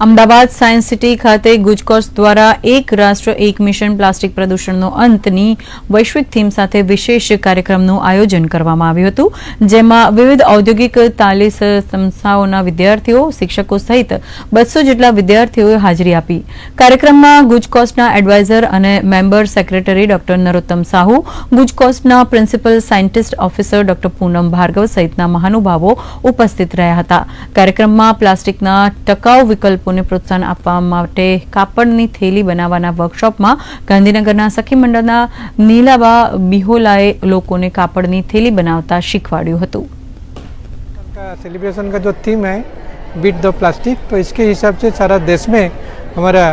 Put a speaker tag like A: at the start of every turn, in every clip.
A: Ahmedabad science city ખાતે ગુજકોસ્ટ દ્વારા એક રાષ્ટ્ર એક મિશન પ્લાસ્ટિક પ્રદૂષણનો અંતની વૈશ્વિક થીમ સાથે વિશેષ કાર્યક્રમનું આયોજન કરવામાં આવ્યું હતું, જેમાં વિવિધ ઔદ્યોગિક તાલીમ સંસ્થાઓના વિદ્યાર્થીઓ, શિક્ષકો સહિત 200 જેટલા વિદ્યાર્થીઓએ હાજરી આપી. કાર્યક્રમમાં ગુજકોસ્ટના એડવાઇઝર અને member secretary doctor Narottam Sahu, ગુજકોસ્ટના principal scientist officer doctor Poonam Bhargav સહિતના મહાનુભાવો ઉપસ્થિત રહ્યા હતા. કાર્યક્રમમાં પ્લાસ્ટિકના ટકાઉ વિકલ્પોને પ્રોત્સાહન આપવા માટે કાપડની થેલી બનાવવાના વર્કશોપમાં ગાંધીનગરના સખી મંડળના નીલાબા બિહોલાએ લોકોને કાપડની થેલી બનાવતા શીખવાડ્યું હતું.
B: सेलिब्रेशन का जो थीम है बीट द प्लास्टिक, तो इसके हिसाब से सारा देश में हमारा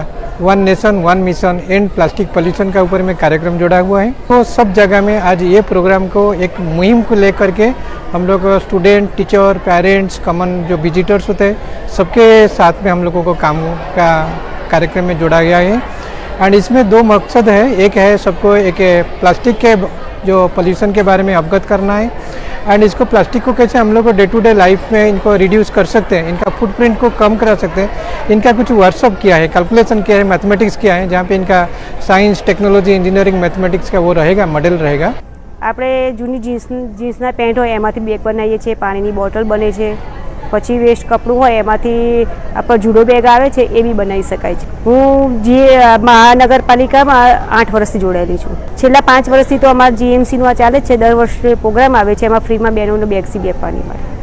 B: one nation one mission and plastic pollution का ऊपर में कार्यक्रम जोड़ा हुआ है. तो सब जगह में आज ये प्रोग्राम को एक मुहिम को लेकर के हम लोग स्टूडेंट, टीचर, पेरेंट्स, कॉमन जो विजिटर्स होते हैं, सबके साथ में हम लोगों को काम का कार्यक्रम में जोड़ा गया है. एंड इसमें दो मकसद है. एक है सबको एक प्लास्टिक के जो पॉल्यूशन के बारे में अवगत करना है एंड इसको प्लास्टिक को कैसे हम लोग डे टू डे लाइफ में इनको रिड्यूस कर सकते हैं, इनका फुटप्रिंट को कम करा सकते हैं. इनका कुछ वर्कशॉप किया है, कैलकुलेशन किया है, मैथमेटिक्स किया है, जहाँ पे इनका साइंस, टेक्नोलॉजी, इंजीनियरिंग, मैथमेटिक्स का वो रहेगा, मॉडल रहेगा.
C: આપણે જૂની જીન્સના પેન્ટ હોય એમાંથી બેગ બનાવીએ છીએ, પાણીની બોટલ બને છે, પછી વેસ્ટ કપડું હોય એમાંથી આપણો જુડો બેગ આવે છે એ બી બનાવી શકાય છે. હું જે મહાનગરપાલિકામાં 8 વર્ષથી જોડાયેલી છું. છેલ્લા 5 વર્ષથી તો અમારા જીએમસીનું આ ચાલે જ છે. દર વર્ષે પ્રોગ્રામ આવે છે, એમાં ફ્રીમાં બહેનોને બેગ આપવાની માટે.